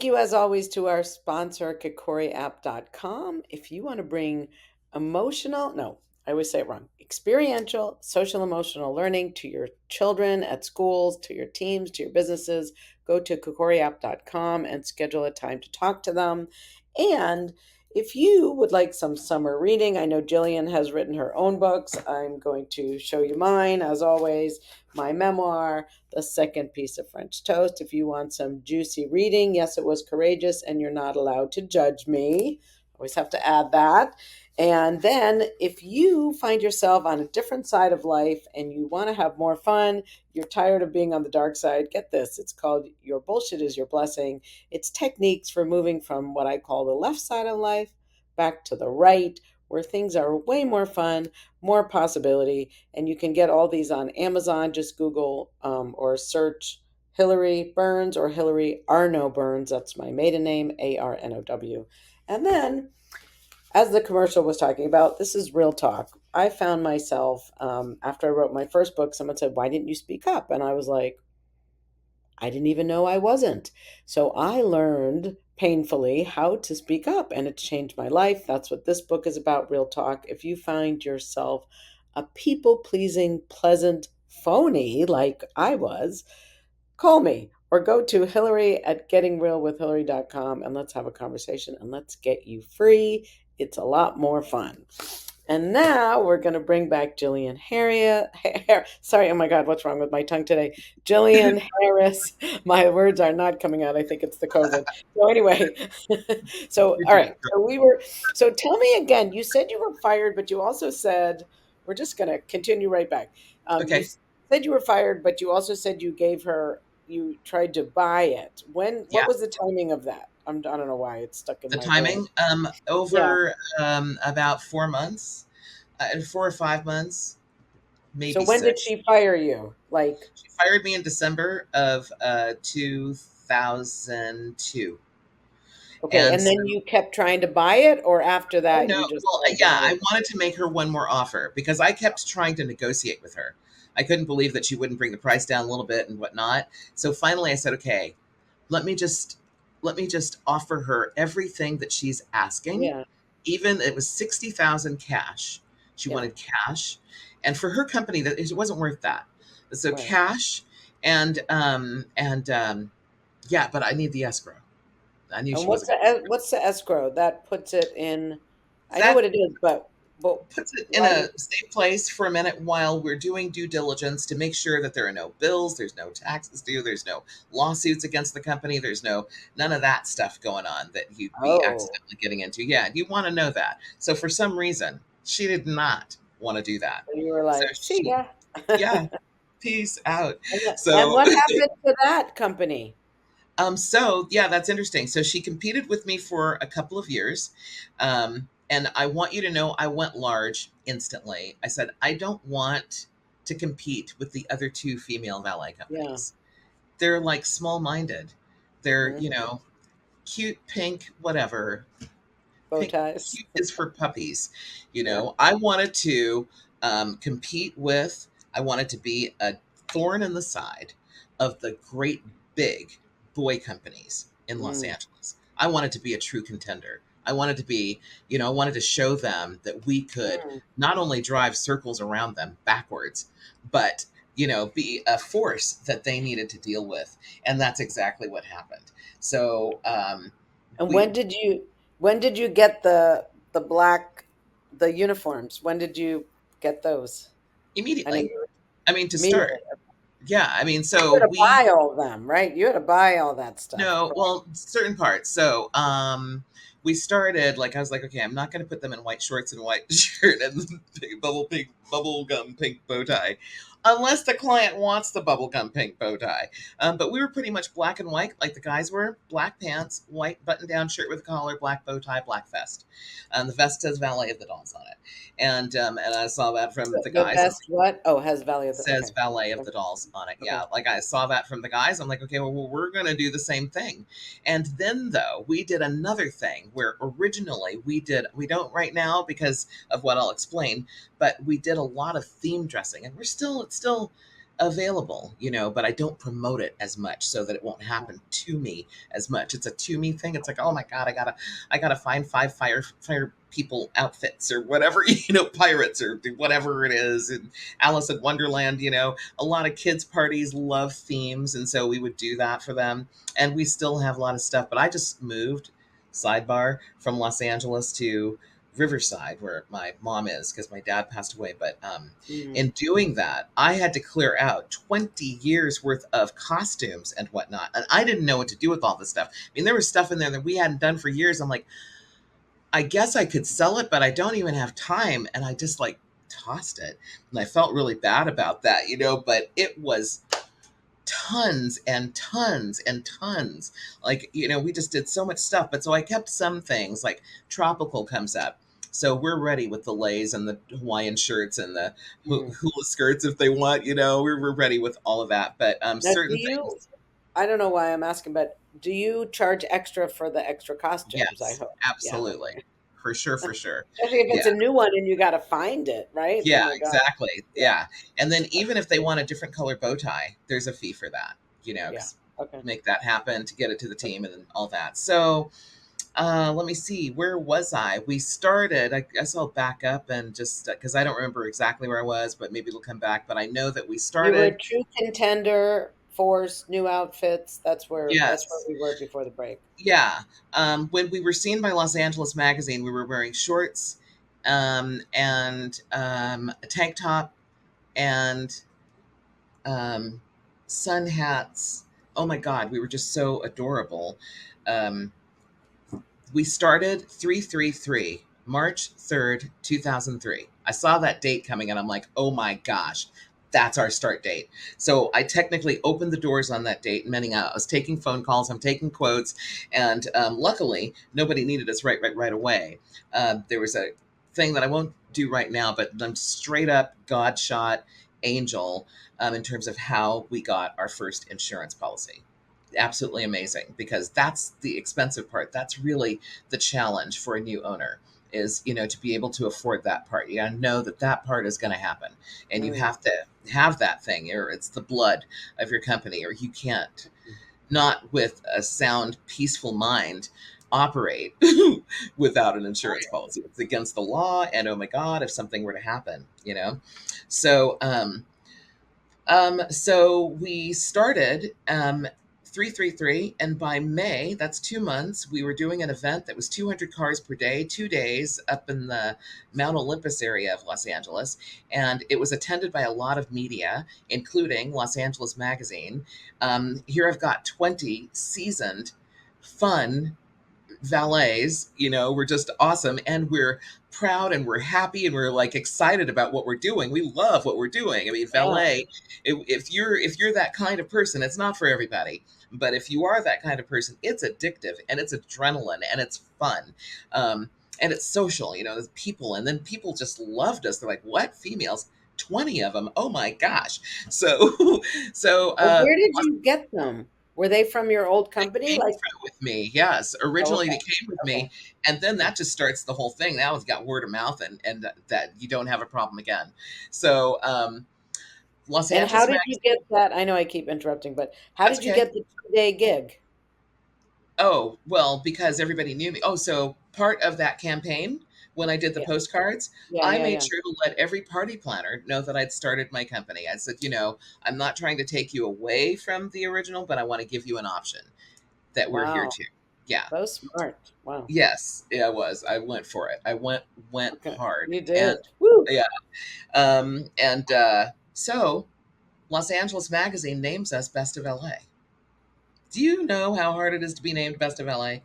thank you, as always, to our sponsor, KikoriApp.com. If you want to bring I always say it wrong, experiential, social emotional learning to your children at schools, to your teams, to your businesses, go to KikoriApp.com and schedule a time to talk to them. And if you would like some summer reading, I know Jillian has written her own books. I'm going to show you mine, as always, my memoir, The Second Piece of French Toast. If you want some juicy reading, yes, it was courageous, and you're not allowed to judge me. Always have to add that. And then if you find yourself on a different side of life and you want to have more fun, you're tired of being on the dark side, get this. It's called Your Bullshit is Your Blessing. It's techniques for moving from what I call the left side of life back to the right, where things are way more fun, more possibility. And you can get all these on Amazon. Just Google or search Hilary Burns or Hilary Arno Burns. That's my maiden name, Arnow. And then, as the commercial was talking about, this is real talk. I found myself, after I wrote my first book, someone said, "Why didn't you speak up?" And I was like, I didn't even know I wasn't. So I learned painfully how to speak up, and it's changed my life. That's what this book is about, real talk. If you find yourself a people-pleasing, pleasant phony like I was, call me or go to Hilary at gettingrealwithhilary.com and let's have a conversation and let's get you free. It's a lot more fun. And now we're going to bring back Gillian Harris. Sorry, oh my God, what's wrong with my tongue today? Gillian Harris. My words are not coming out. I think it's the COVID. So anyway, all right. So tell me again, you said you were fired, but you also said, we're just going to continue right back. Okay. You said you were fired, but you also said you tried to buy it. What was the timing of that? I don't know why it's stuck in the my timing brain. over about 4 months, 4 or 5 months, maybe So when did 6. she fire you? She fired me in December of 2002. Okay, and then you kept trying to buy it, or after Oh that no, you just well, said, yeah, I wanted to make her one more offer because I kept trying to negotiate with her. I couldn't believe that she wouldn't bring the price down a little bit and whatnot. So finally I said, okay, let me just offer her everything that she's asking. Yeah, Even it was 60,000 cash. She yeah, wanted cash. And for her company, that it wasn't worth that. So right. cash and yeah, but I need the escrow. I knew And she wasn't going to do what's the escrow? That puts it in, it. I know That what it is, but puts it in why? a safe place for a minute while we're doing due diligence to make sure that there are no bills, there's no taxes due, there's no lawsuits against the company, there's none of that stuff going on that you'd be Oh, accidentally getting into. Yeah, you want to know that. So for some reason, she did not want to do that. so you were So like, see she, ya. yeah, peace out. And So what happened to that company? So yeah, that's interesting. So she competed with me for a couple of years. And I want you to know I went large instantly. I said, I don't want to compete with the other two female valet Yeah. companies. They're like small minded. They're, Mhm. cute, pink, whatever. Bow Pink ties. cute is for puppies. Yeah. I wanted to compete with, I wanted to be a thorn in the side of the great big boy companies in Los Mm. Angeles. I wanted to be a true contender. I wanted to be, I wanted to show them that we could Mm. not only drive circles around them backwards, but, be a force that they needed to deal with. And that's exactly what happened. So, And we when did you get the black the uniforms? When did you get those? I know immediately, you I mean, to immediately. start. Yeah, I mean, You so had to we buy all of them, right? You had to buy all that stuff, no, correct? well, certain parts. So, we started like I was like, okay, I'm not going to put them in white shorts and white shirt and bubble gum pink bow tie, unless the client wants the bubble gum pink bow tie. But we were pretty much black and white, like the guys were. Black pants, white button down shirt with a collar, black bow tie, black vest. The vest says Valet of the Dolls on it, and I saw that from the The guys. best what? Oh, has Valley of the Says okay. Valet of Okay. the Dolls on it. Okay. Yeah, like I saw that from the guys. I'm like, okay, well, we're going to do the same thing. And then, though, we did another thing where originally we don't right now because of what I'll explain, but we did a lot of theme dressing. And it's still available, but I don't promote it as much so that it won't happen to me as much. It's a to me thing. It's like, oh my God, I gotta find 5 fire people outfits or whatever, pirates or whatever it is. And Alice in Wonderland, a lot of kids' parties love themes. And so we would do that for them. And we still have a lot of stuff, but I just moved, sidebar, from Los Angeles to Riverside, where my mom is, because my dad passed away. But in doing that, I had to clear out 20 years worth of costumes and whatnot. And I didn't know what to do with all this stuff. I mean, there was stuff in there that we hadn't done for years. I'm like, I guess I could sell it, but I don't even have time. And I just like tossed it. And I felt really bad about that, but it was tons and tons and tons. Like, we just did so much stuff. But so I kept some things, like tropical comes up. So we're ready with the leis and the Hawaiian shirts and the hula skirts if they want, we're ready with all of that. But Now, certain things. I don't know why I'm asking, but do you charge extra for the extra costumes? I Yes, hope. Yeah. absolutely. For sure, for sure. Especially if it's Yeah. a new one and you got to find it, right? Oh Yeah, my God. exactly. Yeah. And then even if they want a different color bow tie, there's a fee for that, Yeah. 'cause Okay. make that happen to get it to the team and all that. So let me see, where was I? We started, I guess I'll back up and just because I don't remember exactly where I was, but maybe it'll come back. But I know that we You were a started. true contender, force, new outfits. That's where Yes. we were before the break. Yeah. When we were seen by Los Angeles Magazine, we were wearing shorts and a tank top and um, sun hats. Oh my God, we were just so adorable. Um, we started 333, March 3rd, 2003. I saw that date coming and I'm like, oh my gosh, that's our start date. So I technically opened the doors on that date, meaning I was taking phone calls, I'm taking quotes, and luckily nobody needed us right away. There was a thing that I won't do right now, but I'm straight up God shot angel in terms of how we got our first insurance policy. Absolutely amazing, because that's the expensive part. That's really the challenge for a new owner, is to be able to afford that part. You gotta know that that part is going to happen, and you have to have that thing, or it's the blood of your company, or you can't, not with a sound peaceful mind, operate without an insurance policy. It's against the law, and oh my God, if something were to happen, so so we started 333, and by May, that's 2 months, we were doing an event that was 200 cars per day, 2 days up in the Mount Olympus area of Los Angeles, and it was attended by a lot of media, including Los Angeles Magazine. Here I've got 20 seasoned, fun valets, we're just awesome, and we're proud and we're happy and we're like excited about what we're doing. We love what we're doing. I mean, valet, if you're that kind of person, it's not for everybody, but if you are that kind of person, it's addictive and it's adrenaline and it's fun. And it's social, there's people, and then people just loved us. They're like, what, females? 20 of them, oh my gosh. So Well, where did you get them? Were they from your old company? came Like, with me. Yes, oh, originally okay, they came with okay. me, and then that just starts the whole thing. Now it's got word of mouth, and that you don't have a problem again. So Los And how Angeles did you Magazine. get that? I know I keep interrupting, but how That's did you okay. get the 2-day gig? Oh well, because everybody knew me. Oh, so part of that campaign, when I did the Yeah, postcards, yeah, I yeah, made yeah. sure to let every party planner know that I'd started my company. I said, I'm not trying to take you away from the original, but I want to give you an option that we're here Wow, too. Yeah. so smart. Wow. Yes, yeah, I was. I went for it. I went Okay, hard. you And did. Woo. yeah. And so Los Angeles Magazine names us Best of LA. Do you know how hard it is to be named Best of LA?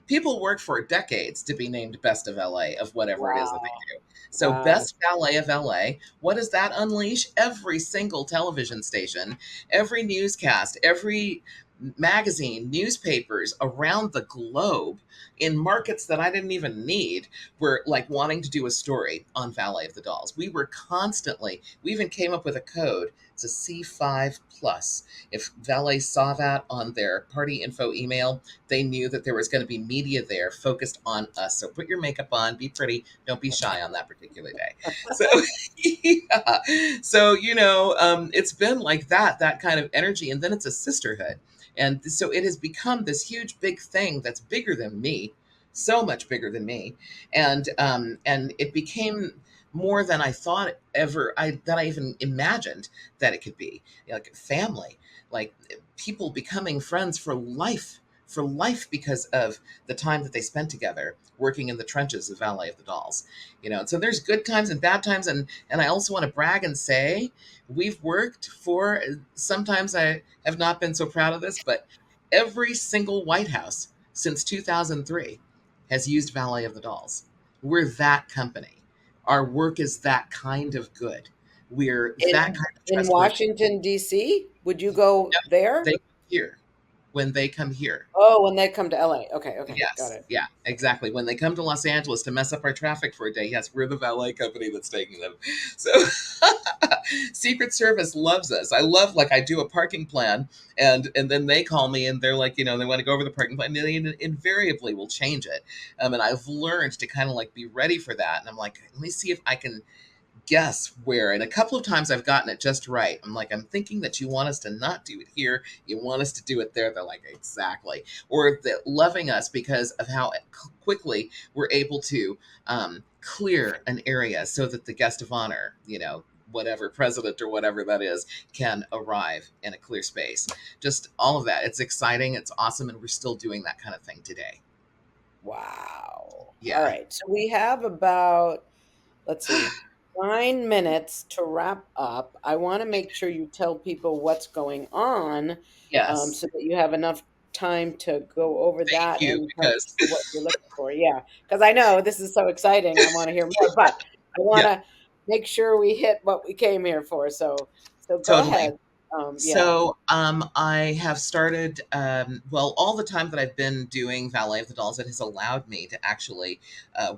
People work for decades to be named Best of LA of whatever it is that they Wow. do. So Wow. Best Ballet of LA, what does that unleash? Every single television station, every newscast, every magazine, newspapers around the globe in markets that I didn't even need were like wanting to do a story on Valet of the Dolls. We were constantly, we even came up with a code, It's a C5 plus. If Valet saw that on their party info email, they knew that there was going to be media there focused on us. So put your makeup on, be pretty, don't be shy on that particular day. So, yeah. So, it's been like that kind of energy. And then it's a sisterhood. And so it has become this huge, big thing that's bigger than me, so much bigger than me. And it became more than I thought that I even imagined that it could be. Like family, like people becoming friends for life because of the time that they spent together working in the trenches of Valet of the Dolls. So there's good times and bad times, and I also want to brag and say we've worked for, sometimes I have not been so proud of this, but every single White House since 2003 has used Valet of the Dolls. We're that company. Our work is that kind of good. We're that In kind of in trustworthy. Washington, D.C.? Would you go No, there? they come here when they come here. Oh, when they come to LA. Okay, okay, got Yes, it. yeah, exactly. When they come to Los Angeles to mess up our traffic for a day, yes, we're the valet company that's taking them. So, Secret Service loves us. I love, like, I do a parking plan, and then they call me and they're like, they want to go over the parking plan, and they invariably will change it. And I've learned to kind of like be ready for that. And I'm like, let me see if I can guess where. And a couple of times I've gotten it just right. I'm like, I'm thinking that you want us to not do it here. You want us to do it there. They're like, exactly. Or they're loving us because of how quickly we're able to clear an area so that the guest of honor, whatever president or whatever that is, can arrive in a clear space. Just all of that. It's exciting. It's awesome. And we're still doing that kind of thing today. Wow. All Yeah. right. So we have about, let's see, 9 minutes to wrap up. I want to make sure you tell people what's going on, Yes. so that you have enough time to go over Thank that you. and tell Because, people what you're looking for. Yeah, because I know this is so exciting. I want to hear more, but I want yeah, to make sure we hit what we came here for. So go totally. ahead. Yeah, So I have started, well, all the time that I've been doing Valet of the Dolls, it has allowed me to actually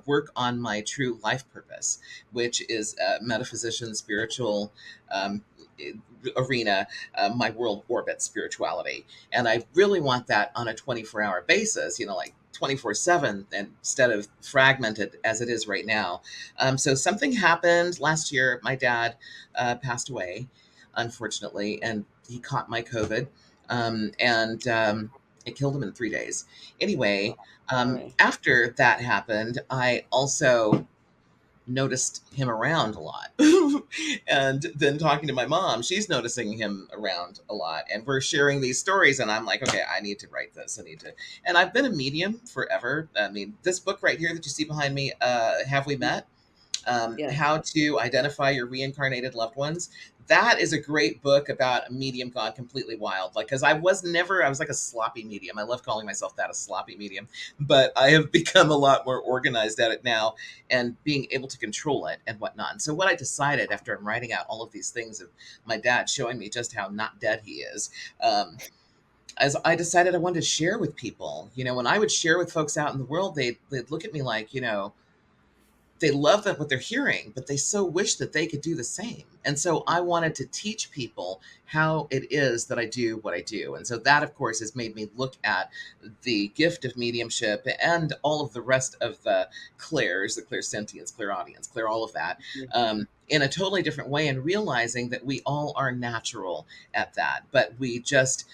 work on my true life purpose, which is metaphysician, spiritual um, arena, my world orbit spirituality. And I really want that on a 24-hour basis, like 24/7 instead of fragmented as it is right now. So something happened last year. My dad passed away, unfortunately, and he caught my COVID, and it killed him in 3 days. Anyway, sorry. after that happened, I also noticed him around a lot. And then talking to my mom, she's noticing him around a lot. And we're sharing these stories. And I'm like, okay, I need to write this. And I've been a medium forever. I mean, this book right here that you see behind me, Have We Met? Yeah. How to Identify Your Reincarnated Loved Ones. That is a great book about a medium gone completely wild. Like, because I was like a sloppy medium. I love calling myself that, a sloppy medium. But I have become a lot more organized at it now and being able to control it and whatnot. And so, what I decided after I'm writing out all of these things of my dad showing me just how not dead he is, as I decided I wanted to share with people. When I would share with folks out in the world, they'd look at me like, they love that what they're hearing, but they so wish that they could do the same. And so I wanted to teach people how it is that I do what I do. And so that, of course, has made me look at the gift of mediumship and all of the rest of the clairs, the clairsentience, clairaudience, clair, all of that, in a totally different way, and realizing that we all are natural at that, but we just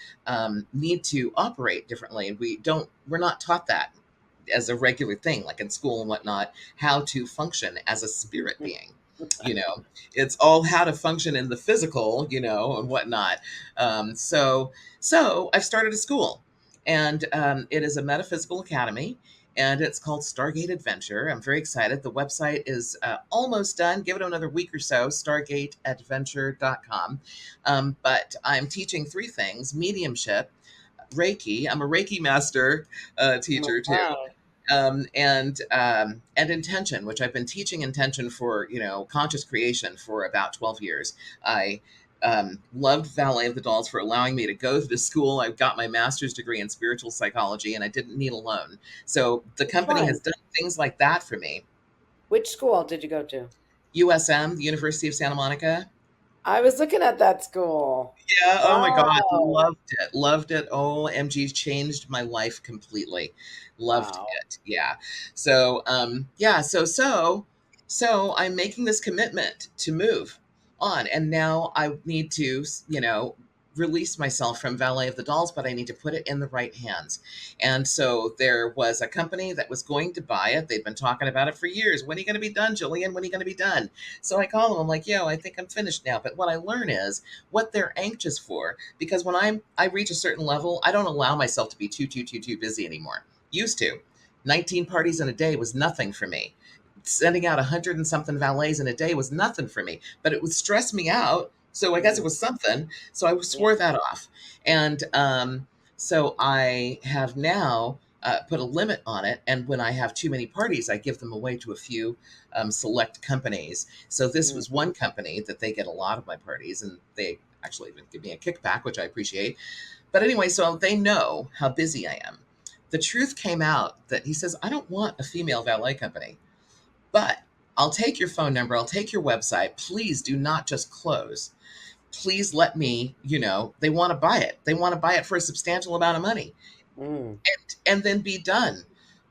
need to operate differently. And we're not taught that as a regular thing, like in school and whatnot, how to function as a spirit being. It's all how to function in the physical, and whatnot. So I've started a school, and it is a metaphysical academy, and it's called Stargate Adventure. I'm very excited. The website is almost done. Give it another week or so, stargateadventure.com. But I'm teaching 3 things: mediumship, Reiki. I'm a Reiki master teacher too, Wow. and intention, which I've been teaching intention for, conscious creation for about 12 years. I loved Valet of the Dolls for allowing me to go to school. I got my master's degree in spiritual psychology, and I didn't need a loan. So the Which company one? has done things like that for me. Which school did you go to? USM, the University of Santa Monica. I was looking at that school. Yeah, oh my God, Wow. loved it. Loved it. OMG, changed my life completely. Loved Wow. it. Yeah. So, yeah, so I'm making this commitment to move on. And now I need to, release myself from Valet of the Dolls, but I need to put it in the right hands. And so there was a company that was going to buy it. They've been talking about it for years. When are you going to be done, Jillian? When are you going to be done? So I call them. I'm like, yo, I think I'm finished now. But what I learn is what they're anxious for, because when I reach a certain level, I don't allow myself to be too busy anymore. Used to. 19 parties in a day was nothing for me. Sending out 100 and something valets in a day was nothing for me, but it would stress me out. So I guess it Mm, was something. So I yeah. swore that off. And so I have now put a limit on it. And when I have too many parties, I give them away to a few select companies. So this Mm, was one company that they get a lot of my parties, and they actually even give me a kickback, which I appreciate. But anyway, so they know how busy I am. The truth came out that he says, I don't want a female valet company, but I'll take your phone number, I'll take your website. Please do not just close. Please let me, they want to buy it. They want to buy it for a substantial amount of money, mm, and then be done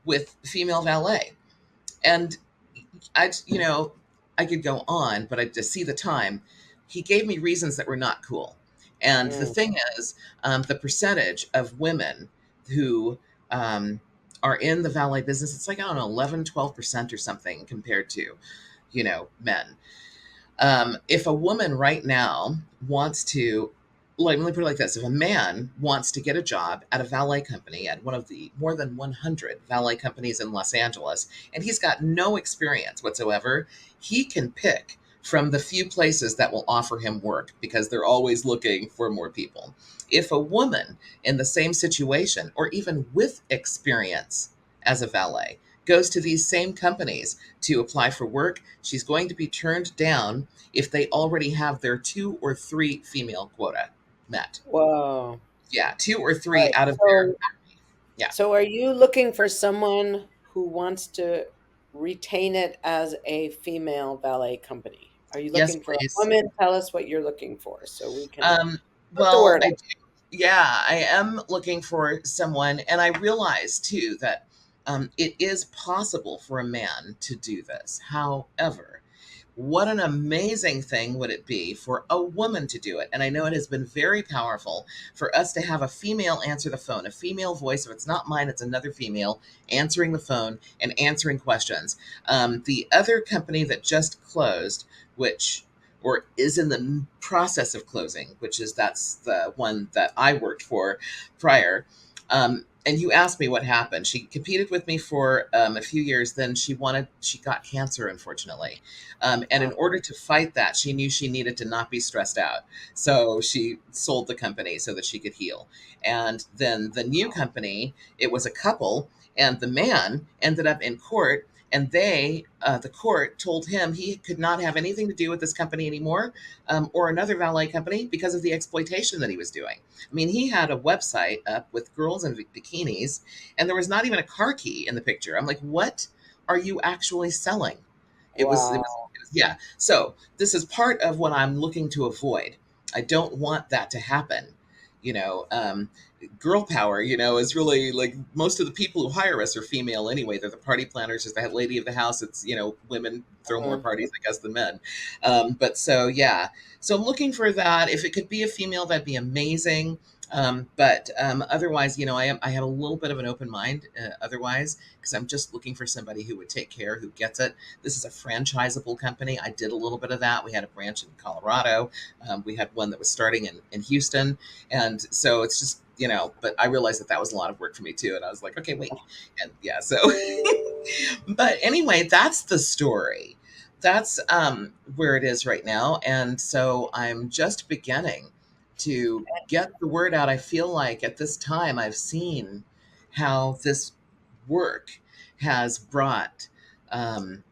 with female valet. And I, you know, I could go on, but I just see the time. He gave me reasons that were not cool. And the mm. thing is, the percentage of women who are in the valet business, it's like, I don't know, 11, 12% or something compared to, men. If a woman right now wants to, like, let me put it like this: if a man wants to get a job at a valet company at one of the more than 100 valet companies in Los Angeles, and he's got no experience whatsoever, he can pick from the few places that will offer him work because they're always looking for more people. If a woman in the same situation, or even with experience as a valet, goes to these same companies to apply for work, she's going to be turned down if they already have their 2 or 3 female quota met. Whoa. Yeah, 2 or 3 All right. out of their, yeah. So are you looking for someone who wants to retain it as a female ballet company? Are you Yes, looking for a please. woman? Tell us what you're looking for so we can Um, put the well, word out. yeah, I am looking for someone, and I realize too that it is possible for a man to do this. However, what an amazing thing would it be for a woman to do it? And I know it has been very powerful for us to have a female answer the phone, a female voice. If it's not mine, it's another female answering the phone and answering questions. The other company that just closed, which or is in the process of closing, that's the one that I worked for prior. And you asked me what happened. She competed with me for a few years. Then she got cancer, unfortunately. And in order to fight that, she knew she needed to not be stressed out. So she sold the company so that she could heal. And then the new company, it was a couple, and the man ended up in court. And the court told him he could not have anything to do with this company anymore, or another valet company, because of the exploitation that he was doing. I mean, he had a website up with girls in bikinis, and there was not even a car key in the picture. I'm like, what are you actually selling? Wow. Yeah. So this is part of what I'm looking to avoid. I don't want that to happen. You know, girl power, is really like most of the people who hire us are female anyway. They're the party planners, as the head lady of the house. It's, women throw more Mhm. parties, I guess, than men. But so, yeah. So I'm looking for that. If it could be a female, that'd be amazing. But otherwise, I have a little bit of an open mind otherwise, because I'm just looking for somebody who would take care, who gets it. This is a franchisable company. I did a little bit of that. We had a branch in Colorado. We had one that was starting in Houston. And so it's just, but I realized that was a lot of work for me too. And I was like, okay, wait. And yeah, so, but anyway, that's the story. That's where it is right now. And so I'm just beginning to get the word out. I feel like at this time I've seen how this work has brought, um,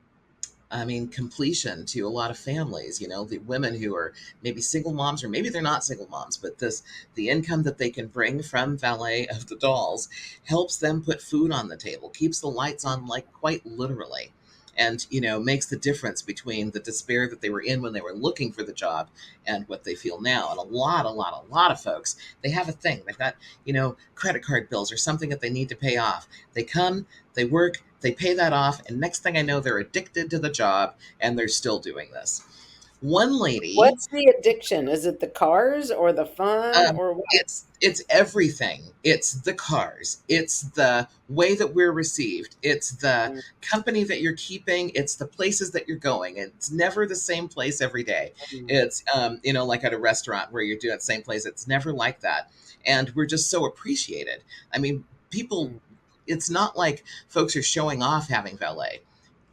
completion to a lot of families. The women who are maybe single moms, or maybe they're not single moms, but the income that they can bring from Valet of the Dolls helps them put food on the table, keeps the lights on, like, quite literally. and, makes the difference between the despair that they were in when they were looking for the job and what they feel now. And a lot of folks, they have a thing. They've got, credit card bills or something that they need to pay off. They come, they work, they pay that off, and next thing I know, they're addicted to the job, and they're still doing this. One lady, What's the addiction? Is it the cars or the fun or what? it's everything. It's the cars. It's the way that we're received. It's the company that you're keeping. It's the places that you're going. It's never the same place every day. It's like at a restaurant where you're doing the same place. It's never like that. And we're just so appreciated. I mean, people, it's not like folks are showing off having valet.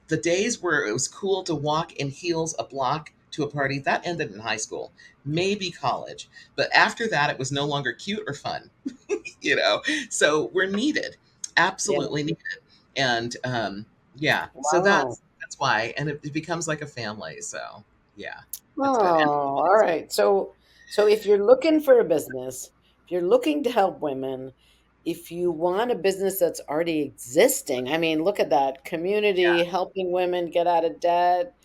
The days where it was cool to walk in heels a block to a party, that ended in high school, maybe college. But after that, it was no longer cute or fun, So we're needed, absolutely needed. And so that's why. And it becomes like a family. So, yeah. Oh, all right. So if you're looking for a business, if you're looking to help women, if you want a business that's already existing, I mean, look at that community, helping women get out of debt,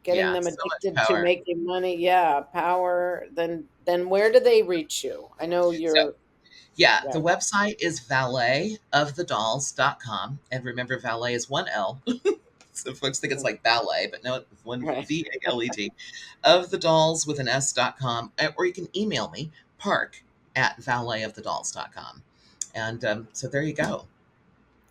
getting them so much addicted to power. making money. Yeah, power. Then where do they reach you? I know you're. The website is valetofthedolls.com. And remember, valet is one L. So folks think it's like ballet, but no, it's one VALET. Of the dolls with an S.com. Or you can email me, park@valetofthedolls.com. And so there you go.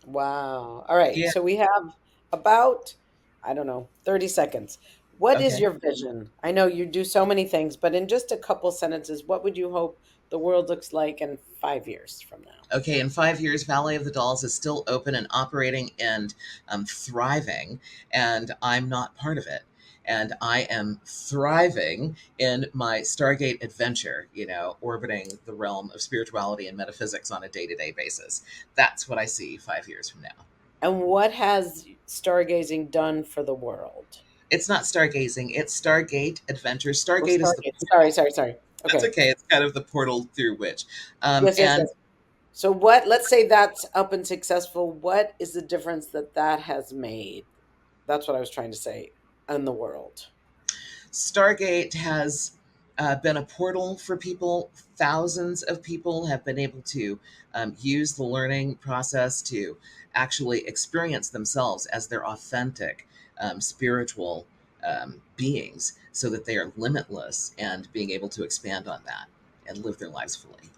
Wow. All right. Yeah. So we have about, 30 seconds. What is your vision? I know you do so many things, but in just a couple sentences, what would you hope the world looks like in 5 years from now? Okay, in 5 years, Valet of the Dolls is still open and operating and thriving, and I'm not part of it. And I am thriving in my Stargate adventure, orbiting the realm of spirituality and metaphysics on a day-to-day basis. That's what I see 5 years from now. And what has stargazing done for the world? It's not stargazing, it's Stargate adventure. Stargate is the Sorry. Okay. That's okay. It's kind of the portal through which. Yes. So let's say that's up and successful. What is the difference that has made? That's what I was trying to say in the world. Stargate has been a portal for people. Thousands of people have been able to use the learning process to actually experience themselves as their authentic spiritual beings, so that they are limitless and being able to expand on that and live their lives fully.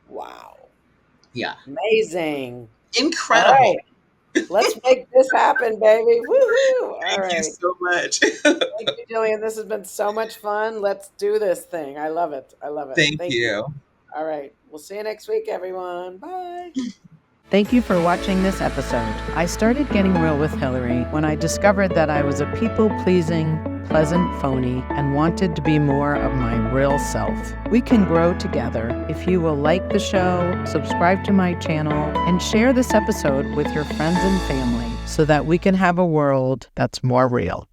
Wow. Yeah. Amazing. Incredible. All right. Let's make this happen, baby. Woohoo. Thank you so much. Thank you, Jillian. This has been so much fun. Let's do this thing. I love it. Thank you. All right. We'll see you next week, everyone. Bye. Thank you for watching this episode. I started Getting Real with Hilary when I discovered that I was a people-pleasing, pleasant phony and wanted to be more of my real self. We can grow together if you will like the show, subscribe to my channel, and share this episode with your friends and family so that we can have a world that's more real.